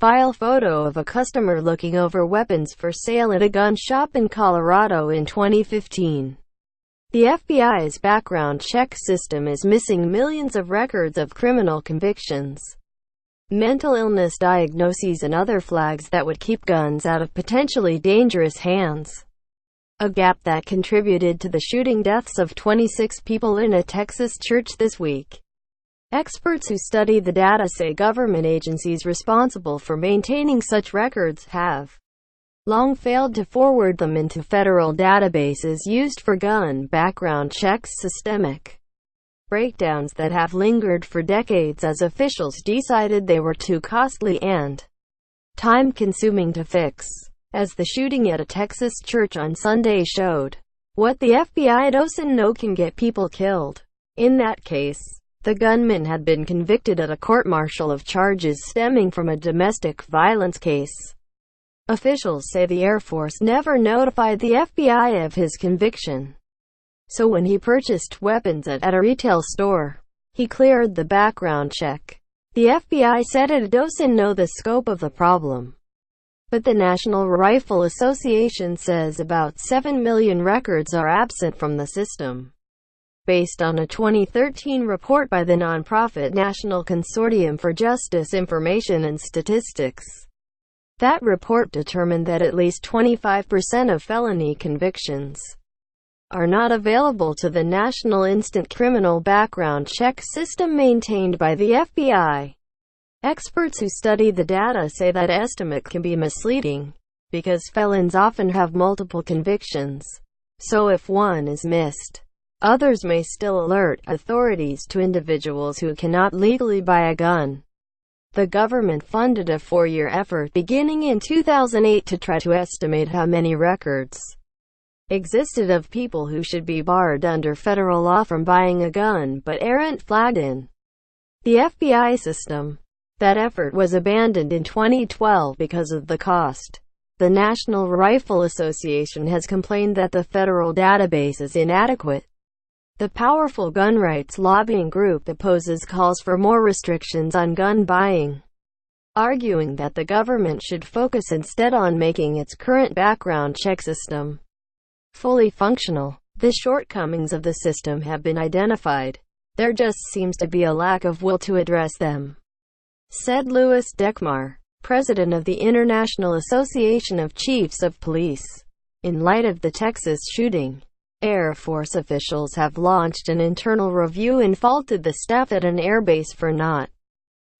file photo of a customer looking over weapons for sale at a gun shop in Colorado in 2015. The FBI's background check system is missing millions of records of criminal convictions, mental illness diagnoses, and other flags that would keep guns out of potentially dangerous hands. A gap that contributed to the shooting deaths of 26 people in a Texas church this week. Experts who study the data say government agencies responsible for maintaining such records have long failed to forward them into federal databases used for gun background checks. Systemic breakdowns that have lingered for decades as officials decided they were too costly and time-consuming to fix, as the shooting at a Texas church on Sunday showed. What the FBI doesn't know can get people killed. In that case, the gunman had been convicted at a court-martial of charges stemming from a domestic violence case. Officials say the Air Force never notified the FBI of his conviction. So when he purchased weapons at a retail store, he cleared the background check. The FBI said it doesn't know the scope of the problem. But the National Rifle Association says about 7 million records are absent from the system, based on a 2013 report by the nonprofit National Consortium for Justice Information and Statistics. That report determined that at least 25% of felony convictions are not available to the National Instant Criminal Background Check system maintained by the FBI. Experts who study the data say that estimate can be misleading, because felons often have multiple convictions. So if one is missed, others may still alert authorities to individuals who cannot legally buy a gun. The government funded a 4-year effort beginning in 2008 to try to estimate how many records existed of people who should be barred under federal law from buying a gun but aren't flagged in the FBI system. That effort was abandoned in 2012 because of the cost. The National Rifle Association has complained that the federal database is inadequate. The powerful gun rights lobbying group opposes calls for more restrictions on gun buying, arguing that the government should focus instead on making its current background check system fully functional. The shortcomings of the system have been identified. There just seems to be a lack of will to address them, said Louis Dekmar, president of the International Association of Chiefs of Police. In light of the Texas shooting, Air Force officials have launched an internal review and faulted the staff at an airbase for not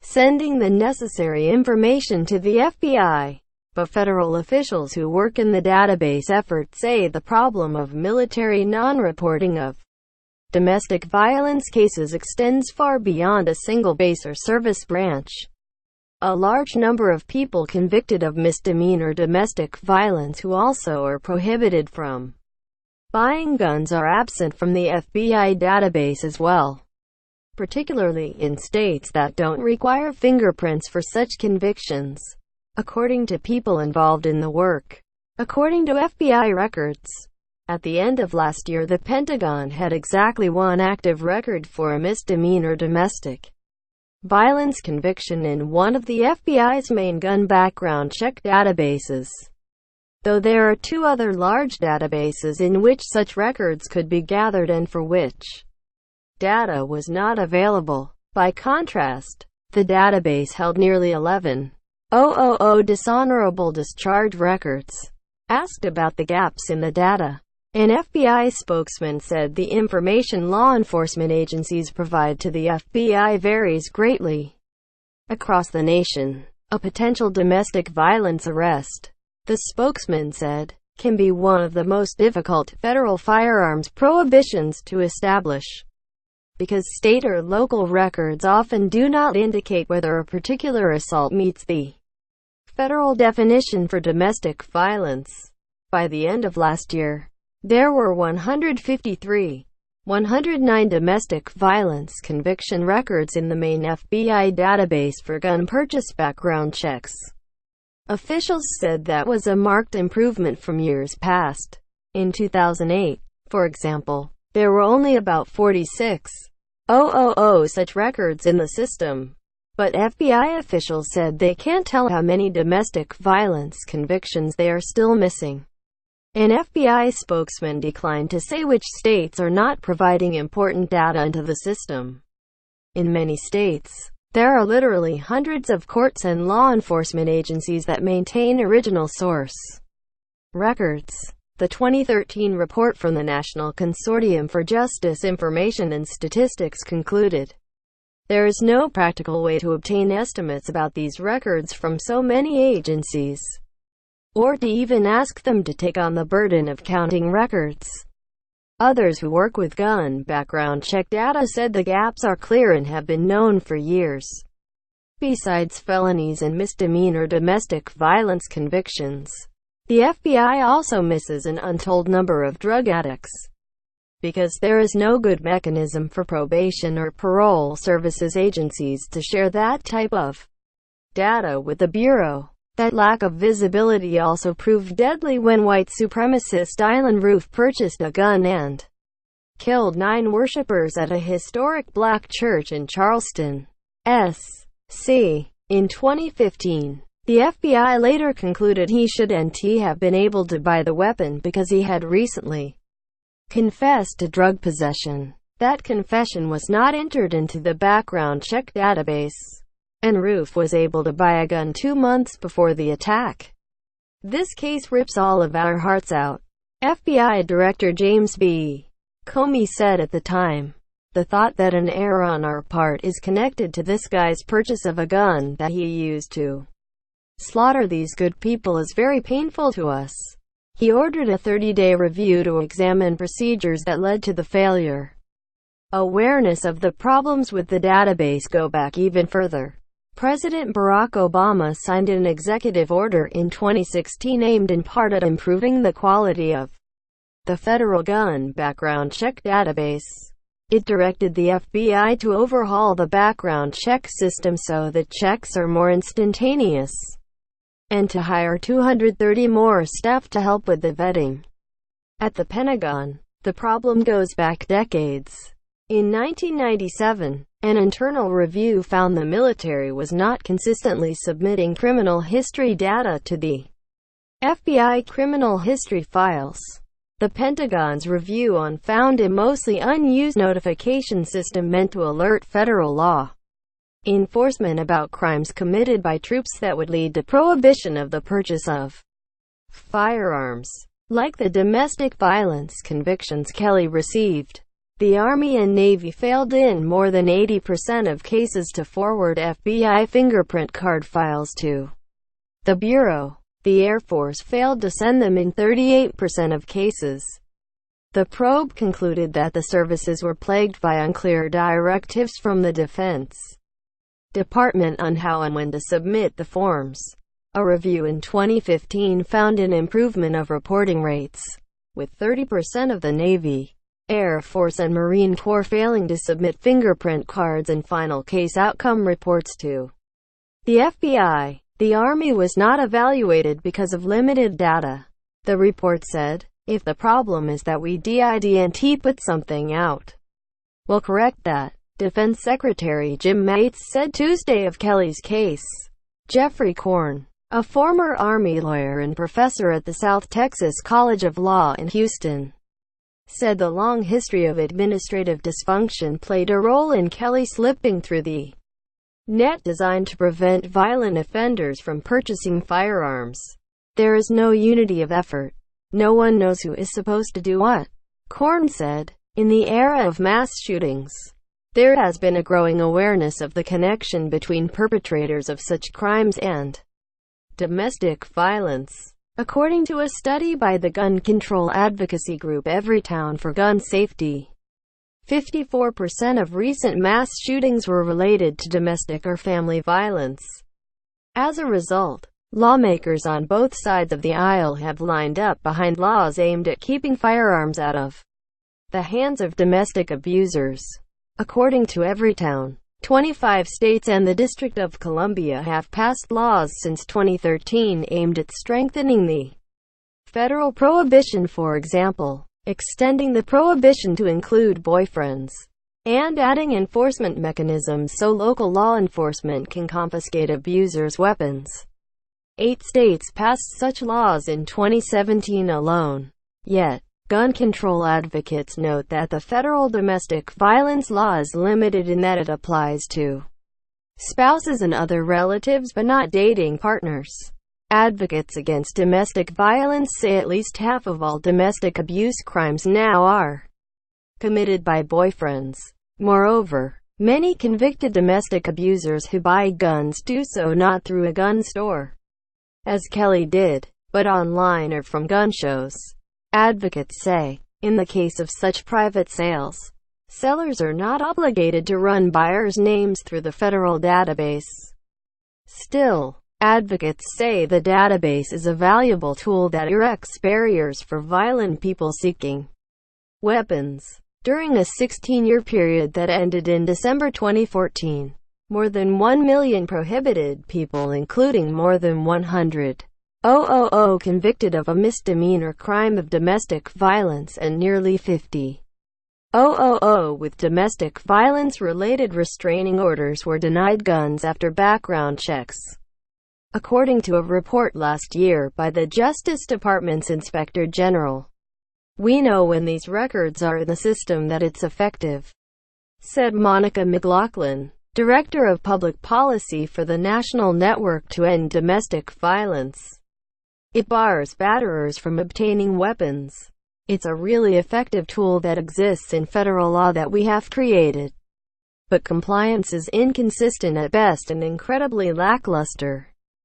sending the necessary information to the FBI. But federal officials who work in the database effort say the problem of military non-reporting of domestic violence cases extends far beyond a single base or service branch. A large number of people convicted of misdemeanor domestic violence who also are prohibited from buying guns are absent from the FBI database as well, particularly in states that don't require fingerprints for such convictions, according to people involved in the work. According to FBI records, at the end of last year, the Pentagon had exactly one active record for a misdemeanor domestic violence conviction in one of the FBI's main gun background check databases, though there are 2 other large databases in which such records could be gathered and for which data was not available. By contrast, the database held nearly 11,000 dishonorable discharge records. Asked about the gaps in the data, an FBI spokesman said the information law enforcement agencies provide to the FBI varies greatly across the nation. A potential domestic violence arrest, the spokesman said, can be one of the most difficult federal firearms prohibitions to establish, because state or local records often do not indicate whether a particular assault meets the federal definition for domestic violence. By the end of last year, there were 109 domestic violence conviction records in the main FBI database for gun purchase background checks. Officials said that was a marked improvement from years past. In 2008, for example, there were only about 46,000 such records in the system. But FBI officials said they can't tell how many domestic violence convictions they are still missing. An FBI spokesman declined to say which states are not providing important data into the system. In many states, there are literally hundreds of courts and law enforcement agencies that maintain original source records. The 2013 report from the National Consortium for Justice Information and Statistics concluded, there is no practical way to obtain estimates about these records from so many agencies, or to even ask them to take on the burden of counting records. Others who work with gun background check data said the gaps are clear and have been known for years. Besides felonies and misdemeanor domestic violence convictions, the FBI also misses an untold number of drug addicts. Because there is no good mechanism for probation or parole services agencies to share that type of data with the Bureau. That lack of visibility also proved deadly when white supremacist Dylan Roof purchased a gun and killed 9 worshippers at a historic black church in Charleston, S.C. In 2015, the FBI later concluded he shouldn't have been able to buy the weapon because he had recently confessed to drug possession. That confession was not entered into the background check database, and Roof was able to buy a gun 2 months before the attack. This case rips all of our hearts out, FBI Director James B. Comey said at the time. The thought that an error on our part is connected to this guy's purchase of a gun that he used to slaughter these good people is very painful to us. He ordered a 30-day review to examine procedures that led to the failure. Awareness of the problems with the database go back even further. President Barack Obama signed an executive order in 2016 aimed in part at improving the quality of the federal gun background check database. It directed the FBI to overhaul the background check system so that checks are more instantaneous, and to hire 230 more staff to help with the vetting. At the Pentagon, the problem goes back decades. In 1997, an internal review found the military was not consistently submitting criminal history data to the FBI criminal history files. The Pentagon's review found a mostly unused notification system meant to alert federal law enforcement about crimes committed by troops that would lead to prohibition of the purchase of firearms. Like the domestic violence convictions Kelly received, the Army and Navy failed in more than 80% of cases to forward FBI fingerprint card files to the Bureau. The Air Force failed to send them in 38% of cases. The probe concluded that the services were plagued by unclear directives from the Defense Department on how and when to submit the forms. A review in 2015 found an improvement of reporting rates, with 30% of the Navy, Air Force and Marine Corps failing to submit fingerprint cards and final case outcome reports to the FBI. The Army was not evaluated because of limited data. The report said, if the problem is that we didn't put something out, we'll correct that. Defense Secretary Jim Mattis said Tuesday of Kelly's case. Jeffrey Korn, a former Army lawyer and professor at the South Texas College of Law in Houston, said the long history of administrative dysfunction played a role in Kelly slipping through the net designed to prevent violent offenders from purchasing firearms. There is no unity of effort. No one knows who is supposed to do what. Korn said, in the era of mass shootings, there has been a growing awareness of the connection between perpetrators of such crimes and domestic violence. According to a study by the gun control advocacy group Everytown for Gun Safety, 54% of recent mass shootings were related to domestic or family violence. As a result, lawmakers on both sides of the aisle have lined up behind laws aimed at keeping firearms out of the hands of domestic abusers. According to Everytown, 25 states and the District of Columbia have passed laws since 2013 aimed at strengthening the federal prohibition, for example, extending the prohibition to include boyfriends. and adding enforcement mechanisms so local law enforcement can confiscate abusers' weapons. 8 states passed such laws in 2017 alone. Yet, gun control advocates note that the federal domestic violence law is limited in that it applies to spouses and other relatives but not dating partners. Advocates against domestic violence say at least half of all domestic abuse crimes now are committed by boyfriends. Moreover, many convicted domestic abusers who buy guns do so not through a gun store, as Kelly did, but online or from gun shows. Advocates say, in the case of such private sales, sellers are not obligated to run buyers' names through the federal database. Still, advocates say the database is a valuable tool that erects barriers for violent people seeking weapons. During a 16-year period that ended in December 2014, more than 1 million prohibited people, including more than 100,000 convicted of a misdemeanor crime of domestic violence and nearly 50,000 with domestic violence-related restraining orders were denied guns after background checks. According to a report last year by the Justice Department's Inspector General, "We know when these records are in the system that it's effective," said Monica McLaughlin, Director of Public Policy for the National Network to End Domestic Violence. "It bars batterers from obtaining weapons. It's a really effective tool that exists in federal law that we have created. But compliance is inconsistent at best and incredibly lackluster."